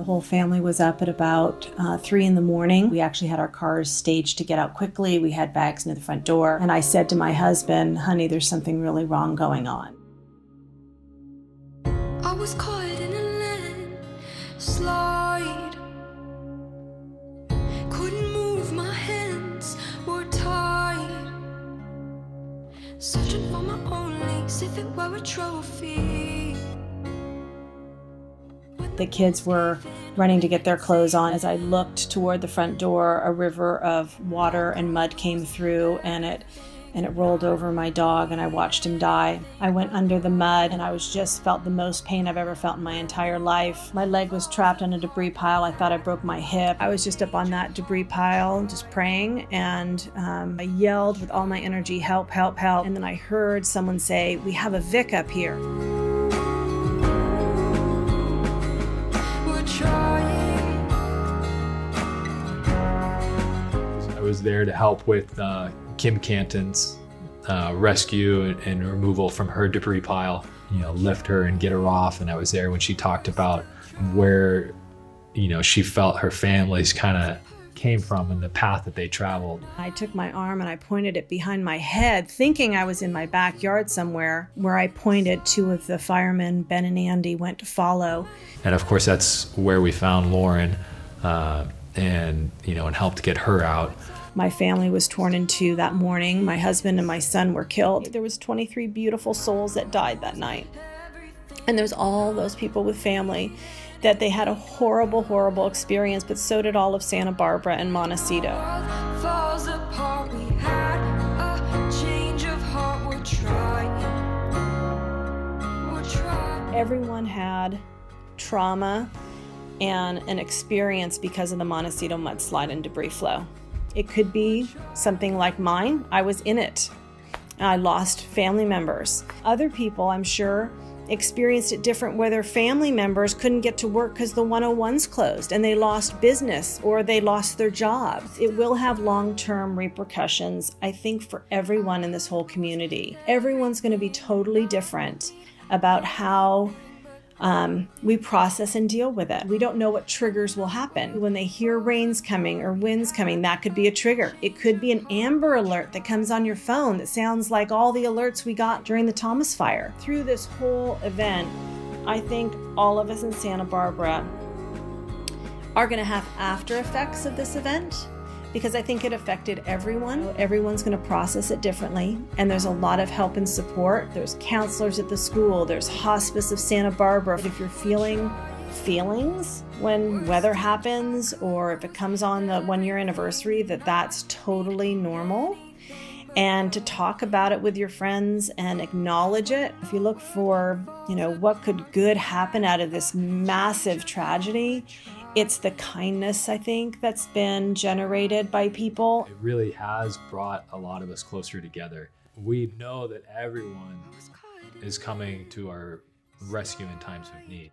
The whole family was up at about 3 in the morning. We actually had our cars staged to get out quickly. We had bags near the front door. And I said to my husband, honey, there's something really wrong going on. I was caught in a landslide. Couldn't move, my hands were tied. Searching for my only, as if it were a trophy. The kids were running to get their clothes on. As I looked toward the front door, a river of water and mud came through, and it rolled over my dog, and I watched him die. I went under the mud, and I just felt the most pain I've ever felt in my entire life. My leg was trapped on a debris pile. I thought I broke my hip. I was just up on that debris pile, just praying, and I yelled with all my energy, help, help, help. And then I heard someone say, we have a Vic up here. I was there to help with Kim Canton's rescue and removal from her debris pile, lift her and get her off. And I was there when she talked about where, she felt her family's kind of came from and the path that they traveled. I took my arm and I pointed it behind my head, thinking I was in my backyard somewhere, where I pointed. 2 of the firemen, Ben and Andy, went to follow. And of course, that's where we found Lauren and helped get her out. My family was torn in two that morning. My husband and my son were killed. There was 23 beautiful souls that died that night. And there's all those people with family that they had a horrible, horrible experience, but so did all of Santa Barbara and Montecito. Falls apart, we had a change of heart, we're trying. Everyone had trauma and an experience because of the Montecito mudslide and debris flow. It could be something like mine. I was in it. I lost family members. Other people, I'm sure, experienced it different, where their family members couldn't get to work because the 101s closed and they lost business or they lost their jobs. It will have long-term repercussions, I think, for everyone in this whole community. Everyone's going to be totally different about how we process and deal with it. We don't know what triggers will happen. When they hear rains coming or winds coming, that could be a trigger. It could be an Amber Alert that comes on your phone that sounds like all the alerts we got during the Thomas Fire. Through this whole event, I think all of us in Santa Barbara are going to have after effects of this event, because I think it affected everyone. Everyone's going to process it differently, and there's a lot of help and support. There's counselors at the school, there's Hospice of Santa Barbara. If you're feeling feelings when weather happens, or if it comes on the 1-year anniversary, that's totally normal. And to talk about it with your friends and acknowledge it. If you look for, what could good happen out of this massive tragedy, it's the kindness, I think, that's been generated by people. It really has brought a lot of us closer together. We know that everyone is coming to our rescue in times of need.